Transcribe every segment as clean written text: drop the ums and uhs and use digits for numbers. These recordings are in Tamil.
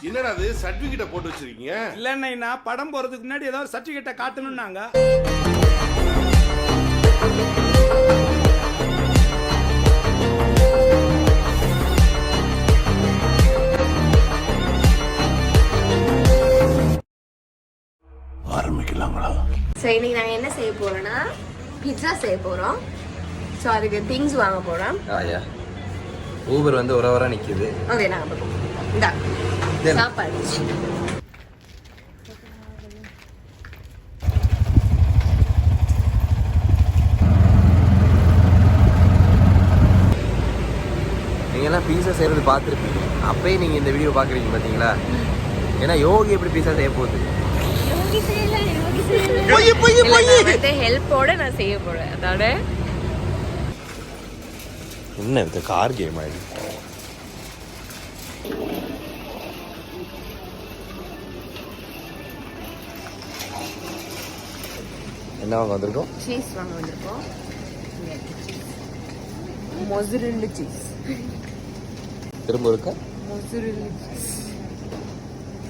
என்னடா அது சர்டிபிகேட்டை போட்டு வச்சிருக்கீங்க? இல்லைன்னா படம் போறதுக்கு முன்னாடி ஏதாவது சர்டிபிகேட்டை காட்டணும்னாங்க. ஆரம்பிக்கலாங்களா? ஸோ இன்னைக்கு நாங்கள் என்ன செய்ய போறோம்னா பிட்சா செய்ய போறோம். ஸோ அதுக்கு திங்ஸ் வாங்க போறோம். ஊபர் வந்து ஒரு வாரம் நிற்கிது. ஓகே நாங்கள் பார்ப்போம். இந்தா சாப்பாடு. நீங்கள்லாம் பீஸா செய்கிறது பார்த்துருப்பீங்க. அப்பயே நீங்கள் இந்த வீடியோ பார்க்குறீங்க பார்த்தீங்களா? ஏன்னா யோகி எப்படி பீஸா செய்ய போகுது? ஹெல்ப்போட நான் செய்ய போறேன். அதோட என்ன இந்த கார் கேம் ஆயிடுச்சு. என்ன வாங்க வந்திருக்கோம்? சீஸ் வாங்க வந்திருக்கோம். Mozzarella cheese. திரும்ப இருக்கா? Mozzarella cheese.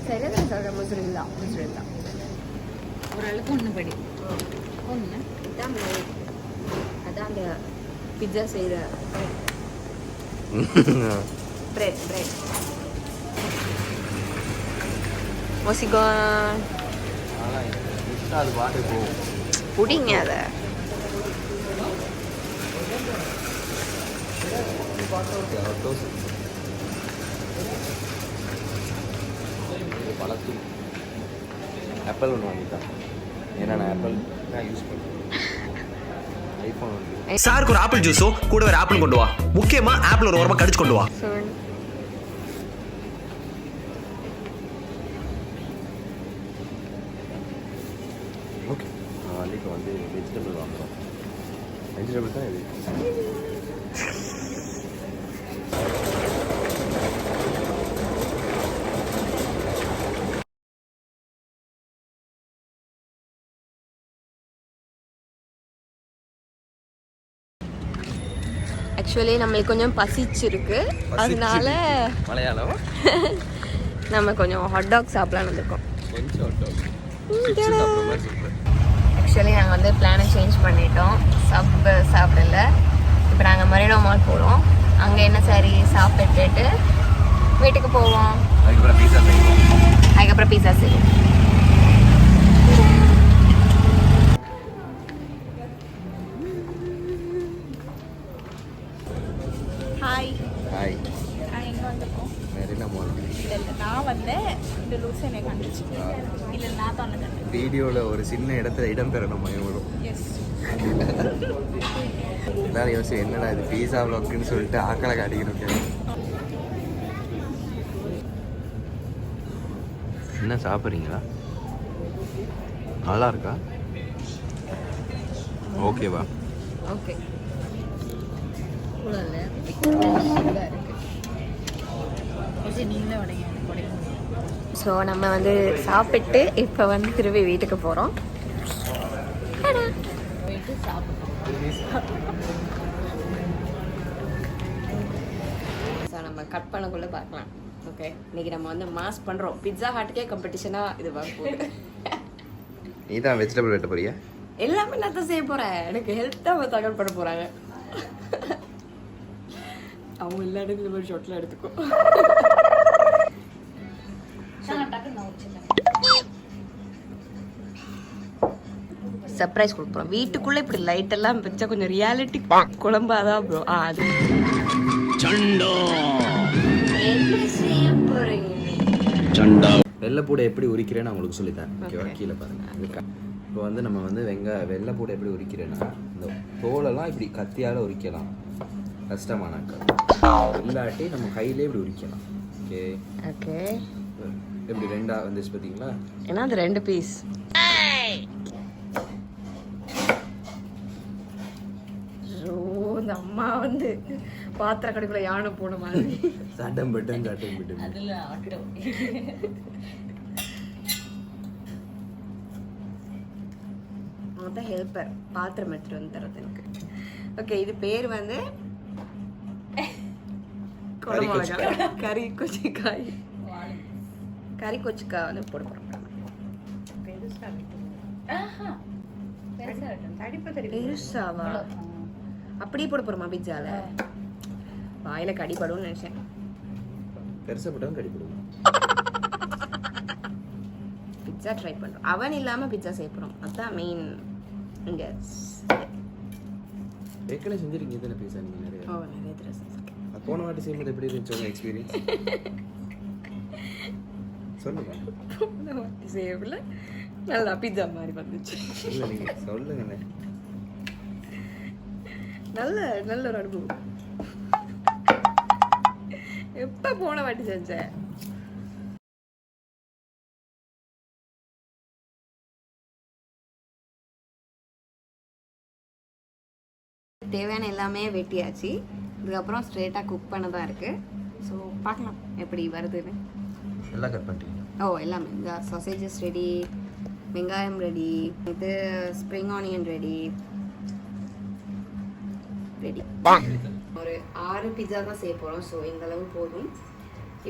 சரியா சொல்ற மொசரெல்லா. ஓரளவுக்கு ஒன்று படி ஒன்று அதான் அந்த பிட்சா செய்கிற பிரெட் மொசிகான் அது பாட்டு போகும். புடிங்க அதை. பழத்து ஆப்பிள் ஒன்று வாங்கிட்டான். ஏன்னா நான் ஆப்பிள் தான் யூஸ் பண்ணுறேன். ஐஃபோன் வந்து சாருக்கு ஒரு ஆப்பிள் ஜூஸோ கூட ஒரு ஆப்பிள் கொண்டு வா. முக்கியமா ஆப்பிள் ஒரு ஓரமா கடிச்சு கொண்டு வா. ஓகே அன்றைக்கி வந்து வெஜிடபிள் வாங்குகிறோம். வெஜிடபிள் தான் இது. ஆக்சுவலி நம்மளுக்கு கொஞ்சம் பசிச்சிருக்கு. அதனால மலையாளம் நம்ம கொஞ்சம் ஹாட் டாக் சாப்பிடலான்னு வந்திருக்கோம். கொஞ்சம் ஹாட் டாக் சாப்பிட்ற மாதிரி சொல்கிறேன். ஆக்சுவலி நாங்கள் வந்து பிளானை சேஞ்ச் பண்ணிட்டோம். சாப்பிடல. இப்போ நாங்கள் மரீனா மால் போகிறோம். அங்கே என்ன சரி சாப்பிட்டுட்டு வீட்டுக்கு போவோம். அதுக்கப்புறம் பீஸா செய்வோம். ஹாய் ஹாய் எங்கே வந்திருக்கோம்? மெரினா மால். இல்லை நான் வந்தேன். இந்த லூஸ் என்னை கண்டுச்சு. இல்லை நான் தான் கண்டேன். வீடியோவில் ஒரு சின்ன இடத்துல இடம் பெறணும் மயவரும். எஸ் எல்லாரும் யோசிச்சு என்னடா இது பீஸா வ்ளாக்னு சொல்லிட்டு ஆக்களை காட்டிக்கணும். என்ன சாப்பிட்றீங்களா? நல்லா இருக்கா? ஓகேவா? ஓகே. நீங்களே உடைங்க. ஸோ நம்ம வந்து சாப்பிட்டு இப்போ வந்து திரும்பி வீட்டுக்கு போகிறோம். போயிட்டு சாப்பிடுவோம். ஸோ நம்ம கட் பண்ணக்குள்ளே பார்க்கலாம். ஓகே, இன்னைக்கு நம்ம வந்து மாஸ் பண்ணுறோம். பிட்சா ஹாட்டுக்கே காம்படிஷனாக இது பார்க்க. நீ தான் வெஜிடபிள் வெட்ட போறியா? எல்லாமே நான் தான் செய்ய போகிறேன். எனக்கு ஹெல்ப் தான் அவங்க தகவல் பண்ண போகிறாங்க. அவங்க எல்லா இடத்துல ஒரு ஷாட்டில் எடுத்துக்கோ. சர்ப்ரைஸ் கொடுக்க போகிறோம். வீட்டுக்குள்ளே இப்படி லைட் எல்லாம் வச்சா கொஞ்சம் ரியாலிட்டி குழம்பாதான் ப்ரோ. அது வெள்ளைப்பூடை எப்படி உரிக்கிறேன்னு அவங்களுக்கு சொல்லித்தரேன். ஓகேவா? கீழே பாருங்க. இப்போ வந்து நம்ம வந்து வெள்ளைப்பூடை எப்படி உரிக்கிறேன்னா இந்த தோலெல்லாம் இப்படி கத்தியால் உரிக்கலாம். கஷ்டமானாக்கா இல்லாட்டி நம்ம கையிலே இப்படி உரிக்கலாம். Okay okay. எப்படி ரெண்டா வந்துச்சு பார்த்தீங்களா? ஏன்னா அது 2 பீஸ். இந்த அம்மா வந்து பாத்திர கடைக்குள்ள யானை போன மாதிரி சட்டம் பட்டம் அதில் ஆட்டோ. தான் ஹெல்ப்பர் பாத்திரம் எடுத்துட்டு வந்து தரது எனக்கு. ஓகே, இது பேர் வந்து குடமிளகா கறி கொச்சிக்காய். கறி கொச்சுக்கா வந்து போட போகிறோம். பெருசாவா அப்படியே போட போகிறோமா பிட்சால? வாயில் கடிபடும்னு நினச்சேன். பெருசாக போட்டாலும் கடிப்படுவோம். பிட்சா ட்ரை பண்ணுறோம். அவன் இல்லாமல் பிட்சா செய்யப்படுறோம். அதுதான் மெயின் இங்கே. ஏற்கனவே செஞ்சுருக்கீங்க தானே பீஸா நீங்கள் நிறைய? நிறைய தடவை செஞ்சுருக்கேன். போன வாட்டி செய்யும்போது எப்படி இருந்துச்சு உங்கள் எக்ஸ்பீரியன்ஸ்? சொல்லுங்க. போன வாட்டி செய்யல நல்லா பிட்சா மாதிரி வந்துச்சு. இல்லை நீங்கள் சொல்லுங்கண்ணே. நல்ல ஒரு அனுபவம். எப்போ போன வாட்டி செஞ்சேன்? தேவையான எல்லாமே வெட்டியாச்சு. இதுக்கப்புறம் ஸ்ட்ரெயிட்டாக குக் பண்ண தான் இருக்குது. ஸோ பார்க்கலாம் எப்படி வருதுன்னு. எல்லாம் கட் பண்ணிட்டீங்க? எல்லாமே இந்த சாசேஜஸ் ரெடி, வெங்காயம் ரெடி, இது ஸ்ப்ரிங் ஆனியன் ரெடி. ஒரு 6 பிட்சா தான் செய்ய போகிறோம். ஸோ இந்த அளவு போதும்.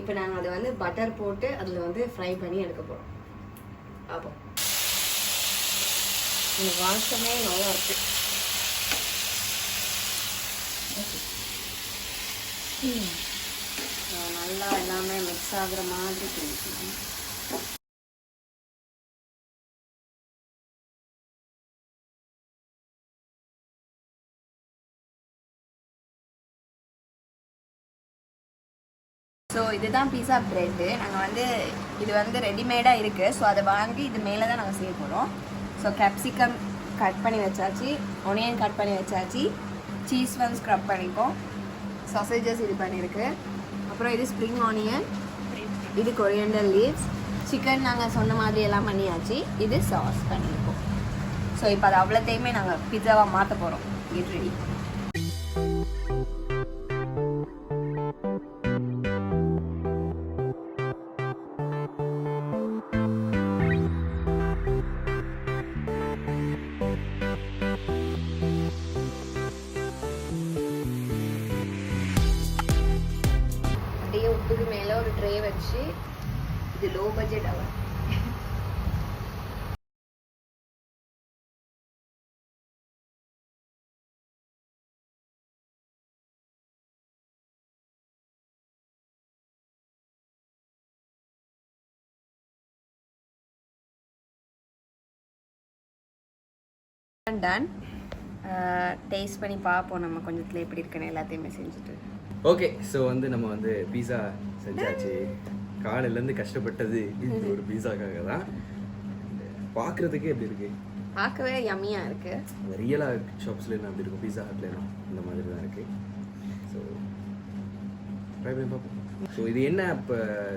இப்போ நாங்கள் அதை வந்து பட்டர் போட்டு அதில் வந்து ஃப்ரை பண்ணி எடுக்க போகிறோம். பார்ப்போம். இந்த வாசமே நல்லா இருக்கு. நல்லா எல்லாமே மிக்ஸ் ஆகுற மாதிரி தெரியும். ஸோ இதுதான் பீஸா ப்ரெட்டு. நாங்கள் வந்து இது வந்து ரெடிமேடாக இருக்குது. ஸோ அதை வாங்கி இது மேலே தான் நாங்கள் செய்ய போகிறோம். ஸோ கேப்சிகம் கட் பண்ணி வச்சாச்சு, ஒனியன் கட் பண்ணி வச்சாச்சு, சீஸ் வந்து ஸ்க்ரப் பண்ணிப்போம், சாசேஜஸ் இது பண்ணியிருக்கு, அப்புறம் இது ஸ்ப்ரிங் ஆனியன், இது கொரியண்டர் லீவ்ஸ், சிக்கன் நாங்கள் சொன்ன மாதிரி எல்லாம் பண்ணியாச்சு, இது சாஸ் பண்ணியிருக்கோம். ஸோ இப்போ அது அவ்வளோத்தையுமே நாங்கள் பிட்சாவாக மாற்ற போகிறோம். இது ரெடி. உப்புக்கு மேலே ஒரு ட்ரே வச்சு, இது லோ பட்ஜெட் அவர். டன். டேஸ்ட் பண்ணி பார்ப்போம் நம்ம கொஞ்சத்தில் எப்படி இருக்குன்னு எல்லாத்தையுமே செஞ்சுட்டு. ஓகே, ஸோ வந்து நம்ம வந்து பீஸா செஞ்சாச்சு. காலையிலேருந்து கஷ்டப்பட்டது இந்த ஒரு பீஸாக்காக தான். பார்க்குறதுக்கே எப்படி இருக்கு? பார்க்கவே யம்மியாக இருக்கு. ரியலாக ஷாப்ஸ்லாம் அப்படி இருக்கும், பீஸா ஹட்லாம் இந்த மாதிரி தான் இருக்கு. ஸோ ட்ரை பண்ணி பார்ப்போம். ஸோ இது என்ன, இப்போ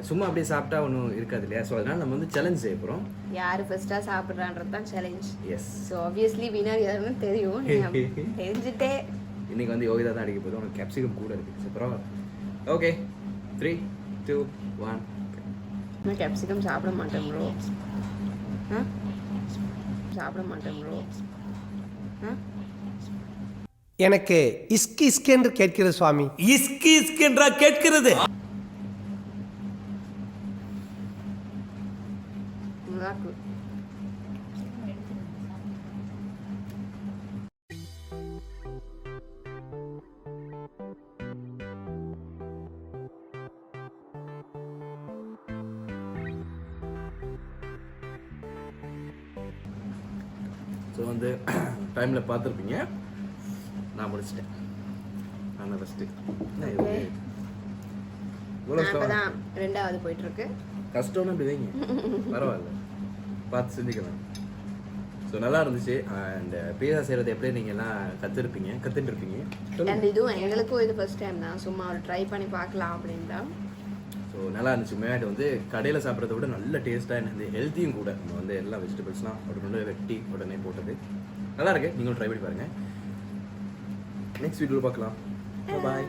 சும்மா அப்படியே சாப்பிட்டா ஒன்றும் இருக்காது இல்லையா? ஸோ அதனால் நம்ம வந்து சேலஞ்ச் செய்ய போகிறோம். யார் ஃபர்ஸ்ட்டாக சாப்பிட்றான்றது தான் சேலஞ்ச். எஸ். ஸோ ஆப்வியஸ்லி வினர் யாருன்னு தெரியும். தெரிஞ்சுட்டே இன்னைக்கு வந்து யோகிதா தான் அடிக்க போதும். உனக்கு கேப்சிகம் கூட இருக்குது. ஸோ பரவாயில்ல. ஓகே, 3, 2, 1. நான் கேப்சிகம் சாப்பிட மாட்டேன் ப்ரோ. சாப்பிட மாட்டேன் ப்ரோ. எனக்கு இஸ்கி இஸ்கி என்று கேட்கிறது சுவாமி. இஸ்கி இஸ்கி என்றா கேட்கிறது? ஸோ வந்து டைமில் பார்த்துருப்பீங்க, நான் முடிச்சிட்டேன். நான் ஃபஸ்ட்டு தான் 2வது போயிட்டுருக்கு. கஷ்டம்னு அப்படி வைங்க, பரவாயில்ல, பார்த்து செஞ்சுக்கலாம். ஸோ நல்லா இருந்துச்சு. அண்ட் பீஸா செய்கிறது எப்படி நீங்கள்லாம் கற்றுட்டு இருப்பீங்க. அண்ட் இதுவும் எங்களுக்கும் இது ஃபர்ஸ்ட் டைம் தான். சும்மா ஒரு ட்ரை பண்ணி பார்க்கலாம் அப்படின்னு தான். ஸோ நல்லா இருந்துச்சு. மேட் வந்து கடையில் சாப்பிட்றத விட நல்ல டேஸ்ட்டாக இருந்தது, ஹெல்த்தியும் கூட. நம்ம வந்து எல்லா வெஜிடபிள்ஸ்லாம் உடனே வெட்டி உடனே போட்டது நல்லா இருக்கு. நீங்களும் ட்ரை பண்ணி பாருங்கள். நெக்ஸ்ட் வீடியோவில் பார்க்கலாம். பாய்.